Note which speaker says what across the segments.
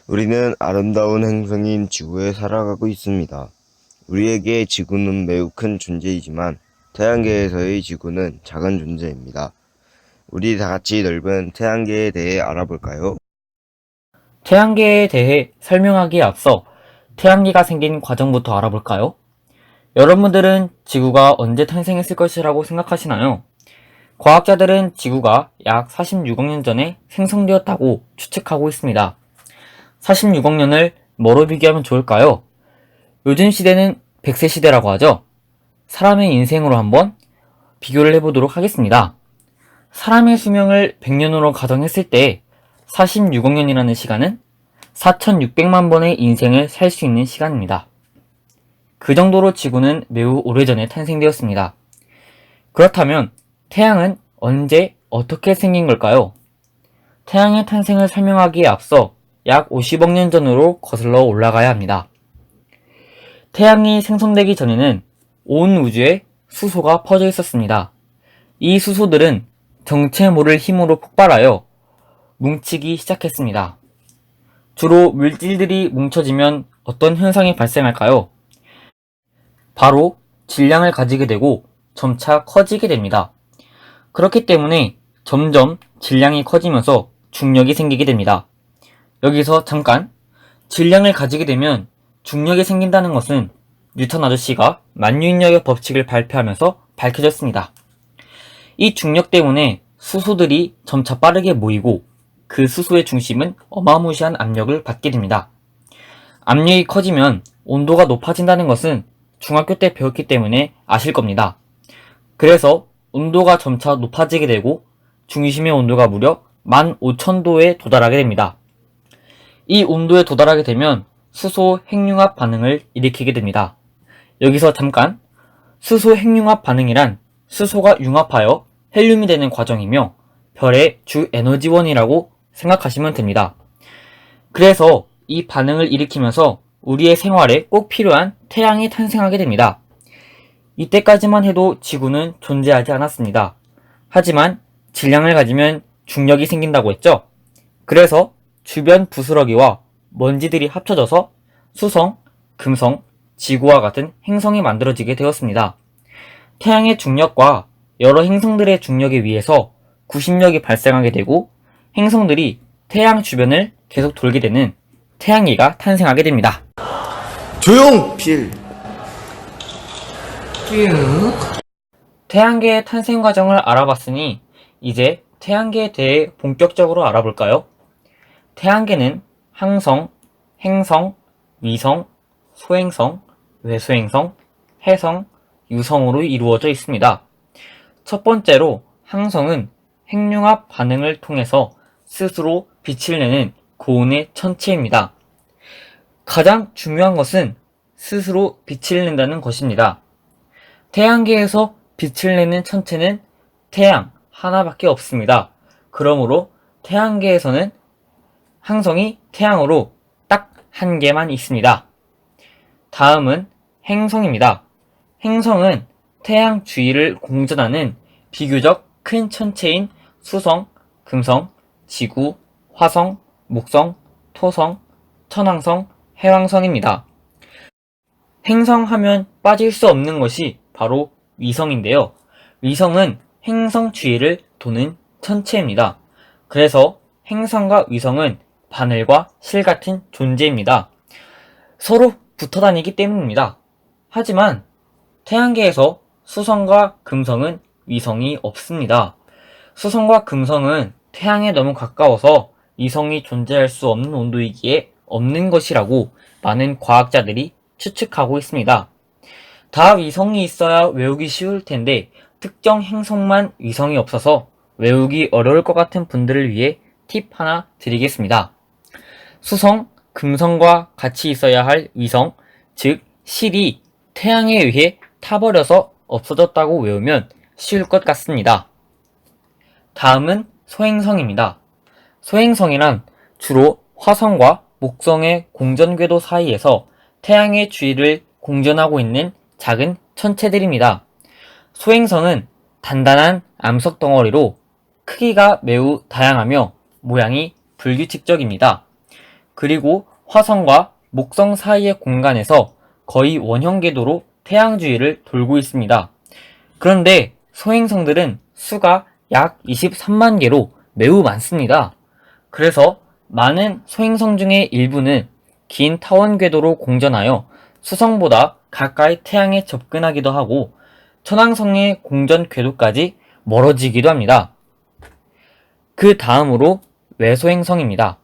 Speaker 1: 우리는 아름다운 행성인 지구에 살아가고 있습니다. 우리에게 지구는 매우 큰 존재이지만 태양계에서의 지구는 작은 존재입니다. 우리 다 같이 넓은 태양계에 대해 알아볼까요?
Speaker 2: 태양계에 대해 설명하기에 앞서 태양계가 생긴 과정부터 알아볼까요? 여러분들은 지구가 언제 탄생했을 것이라고 생각하시나요? 과학자들은 지구가 약 46억 년 전에 생성되었다고 추측하고 있습니다. 46억 년을 뭐로 비교하면 좋을까요? 요즘 시대는 100세 시대라고 하죠. 사람의 인생으로 한번 비교를 해보도록 하겠습니다. 사람의 수명을 100년으로 가정했을 때 46억 년이라는 시간은 4,600만 번의 인생을 살 수 있는 시간입니다. 그 정도로 지구는 매우 오래전에 탄생되었습니다. 그렇다면 태양은 언제 어떻게 생긴 걸까요? 태양의 탄생을 설명하기에 앞서 약 50억 년 전으로 거슬러 올라가야 합니다. 태양이 생성되기 전에는 온 우주에 수소가 퍼져 있었습니다. 이 수소들은 정체 모를 힘으로 폭발하여 뭉치기 시작했습니다. 주로 물질들이 뭉쳐지면 어떤 현상이 발생할까요? 바로 질량을 가지게 되고 점차 커지게 됩니다. 그렇기 때문에 점점 질량이 커지면서 중력이 생기게 됩니다. 여기서 잠깐, 질량을 가지게 되면 중력이 생긴다는 것은 뉴턴 아저씨가 만유인력의 법칙을 발표하면서 밝혀졌습니다. 이 중력 때문에 수소들이 점차 빠르게 모이고 그 수소의 중심은 어마무시한 압력을 받게 됩니다. 압력이 커지면 온도가 높아진다는 것은 중학교 때 배웠기 때문에 아실 겁니다. 그래서 온도가 점차 높아지게 되고 중심의 온도가 무려 15,000도에 도달하게 됩니다. 이 온도에 도달하게 되면 수소 핵융합 반응을 일으키게 됩니다. 여기서 잠깐, 수소 핵융합 반응이란 수소가 융합하여 헬륨이 되는 과정이며 별의 주 에너지원이라고 생각하시면 됩니다. 그래서 이 반응을 일으키면서 우리의 생활에 꼭 필요한 태양이 탄생하게 됩니다. 이때까지만 해도 지구는 존재하지 않았습니다. 하지만 질량을 가지면 중력이 생긴다고 했죠? 그래서 주변 부스러기와 먼지들이 합쳐져서 수성, 금성, 지구와 같은 행성이 만들어지게 되었습니다. 태양의 중력과 여러 행성들의 중력에 의해서 구심력이 발생하게 되고 행성들이 태양 주변을 계속 돌게 되는 태양계가 탄생하게 됩니다.
Speaker 1: 조용! 필!
Speaker 2: 태양계의 탄생 과정을 알아봤으니 이제 태양계에 대해 본격적으로 알아볼까요? 태양계는 항성, 행성, 위성, 소행성, 외소행성, 해성, 유성으로 이루어져 있습니다. 첫 번째로 항성은 핵융합 반응을 통해서 스스로 빛을 내는 고온의 천체입니다. 가장 중요한 것은 스스로 빛을 낸다는 것입니다. 태양계에서 빛을 내는 천체는 태양 하나밖에 없습니다. 그러므로 태양계에서는 항성이 태양으로 딱 한 개만 있습니다. 다음은 행성입니다. 행성은 태양 주위를 공전하는 비교적 큰 천체인 수성, 금성, 지구, 화성, 목성, 토성, 천왕성, 해왕성입니다. 행성하면 빠질 수 없는 것이 바로 위성인데요. 위성은 행성 주위를 도는 천체입니다. 그래서 행성과 위성은 바늘과 실 같은 존재입니다. 서로 붙어 다니기 때문입니다. 하지만 태양계에서 수성과 금성은 위성이 없습니다. 수성과 금성은 태양에 너무 가까워서 위성이 존재할 수 없는 온도이기에 없는 것이라고 많은 과학자들이 추측하고 있습니다. 다 위성이 있어야 외우기 쉬울 텐데 특정 행성만 위성이 없어서 외우기 어려울 것 같은 분들을 위해 팁 하나 드리겠습니다. 수성, 금성과 같이 있어야 할 위성, 즉 실이 태양에 의해 타버려서 없어졌다고 외우면 쉬울 것 같습니다. 다음은 소행성입니다. 소행성이란 주로 화성과 목성의 공전궤도 사이에서 태양의 주위를 공전하고 있는 작은 천체들입니다. 소행성은 단단한 암석 덩어리로 크기가 매우 다양하며 모양이 불규칙적입니다. 그리고 화성과 목성 사이의 공간에서 거의 원형 궤도로 태양 주위를 돌고 있습니다. 그런데 소행성들은 수가 약 23만 개로 매우 많습니다. 그래서 많은 소행성 중의 일부는 긴 타원 궤도로 공전하여 수성보다 가까이 태양에 접근하기도 하고 천왕성의 공전 궤도까지 멀어지기도 합니다. 그 다음으로 외소행성입니다.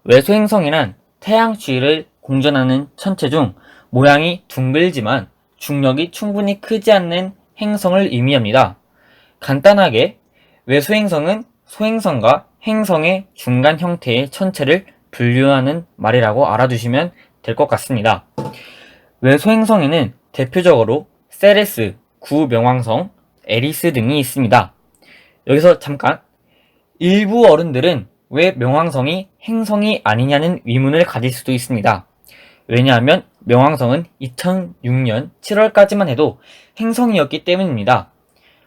Speaker 2: 외소행성이란 태양 주위를 공전하는 천체 중 모양이 둥글지만 중력이 충분히 크지 않는 행성을 의미합니다. 간단하게 외소행성은 소행성과 행성의 중간 형태의 천체를 분류하는 말이라고 알아두시면 될 것 같습니다. 외소행성에는 대표적으로 세레스, 구명왕성, 에리스 등이 있습니다. 여기서 잠깐, 일부 어른들은 왜 명왕성이 행성이 아니냐는 의문을 가질 수도 있습니다. 왜냐하면 명왕성은 2006년 7월까지만 해도 행성이었기 때문입니다.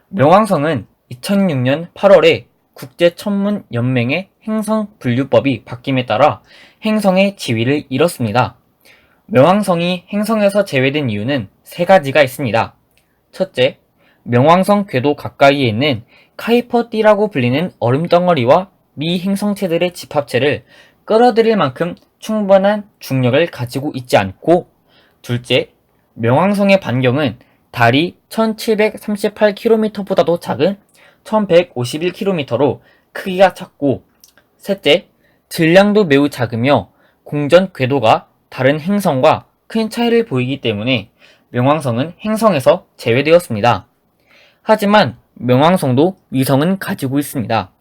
Speaker 2: 명왕성은 2006년 8월에 국제천문연맹의 행성분류법이 바뀜에 따라 행성의 지위를 잃었습니다. 명왕성이 행성에서 제외된 이유는 세 가지가 있습니다. 첫째, 명왕성 궤도 가까이에 있는 카이퍼띠라고 불리는 얼음덩어리와 미행성체들의 집합체를 끌어들일 만큼 충분한 중력을 가지고 있지 않고, 둘째, 명왕성의 반경은 달이 1738km보다도 작은 1151km로 크기가 작고, 셋째, 질량도 매우 작으며 공전 궤도가 다른 행성과 큰 차이를 보이기 때문에 명왕성은 행성에서 제외되었습니다. 하지만 명왕성도 위성은 가지고 있습니다.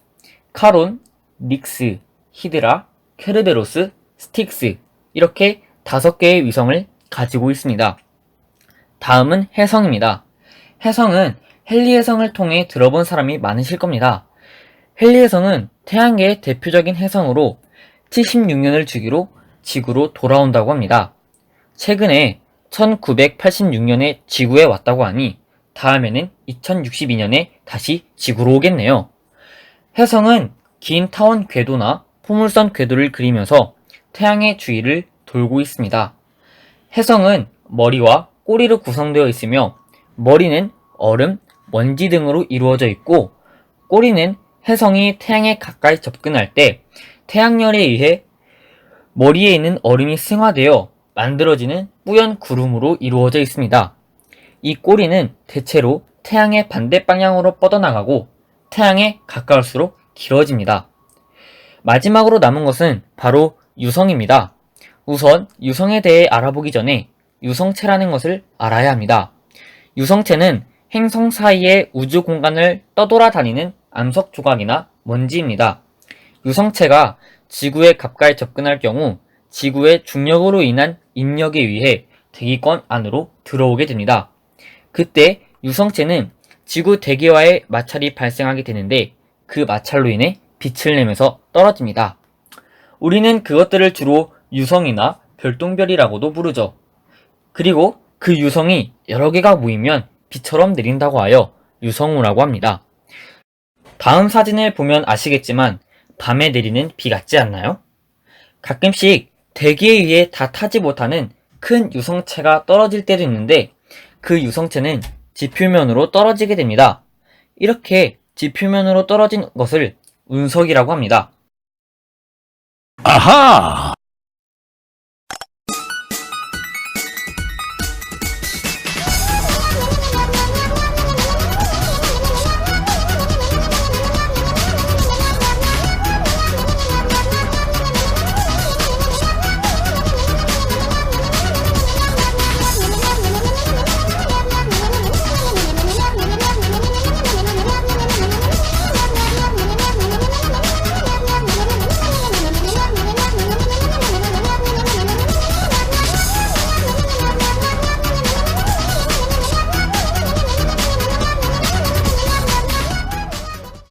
Speaker 2: 카론, 닉스, 히드라, 케르베로스, 스틱스 이렇게 5개의 위성을 가지고 있습니다. 다음은 해성입니다. 해성은 헨리 해성을 통해 들어본 사람이 많으실 겁니다. 헨리 해성은 태양계의 대표적인 해성으로 76년을 주기로 지구로 돌아온다고 합니다. 최근에 1986년에 지구에 왔다고 하니 다음에는 2062년에 다시 지구로 오겠네요. 해성은 긴 타원 궤도나 포물선 궤도를 그리면서 태양의 주위를 돌고 있습니다. 해성은 머리와 꼬리로 구성되어 있으며 머리는 얼음, 먼지 등으로 이루어져 있고 꼬리는 해성이 태양에 가까이 접근할 때 태양열에 의해 머리에 있는 얼음이 승화되어 만들어지는 뿌연 구름으로 이루어져 있습니다. 이 꼬리는 대체로 태양의 반대 방향으로 뻗어나가고 태양에 가까울수록 길어집니다. 마지막으로 남은 것은 바로 유성입니다. 우선 유성에 대해 알아보기 전에 유성체라는 것을 알아야 합니다. 유성체는 행성 사이의 우주 공간을 떠돌아다니는 암석 조각이나 먼지입니다. 유성체가 지구에 가까이 접근할 경우 지구의 중력으로 인한 인력에 의해 대기권 안으로 들어오게 됩니다. 그때 유성체는 지구 대기와의 마찰이 발생하게 되는데 그 마찰로 인해 빛을 내면서 떨어집니다. 우리는 그것들을 주로 유성이나 별똥별이라고도 부르죠. 그리고 그 유성이 여러 개가 모이면 비처럼 내린다고 하여 유성우라고 합니다. 다음 사진을 보면 아시겠지만 밤에 내리는 비 같지 않나요? 가끔씩 대기에 의해 다 타지 못하는 큰 유성체가 떨어질 때도 있는데 그 유성체는 지표면으로 떨어지게 됩니다. 이렇게 지표면으로 떨어진 것을 운석이라고 합니다.
Speaker 3: 아하!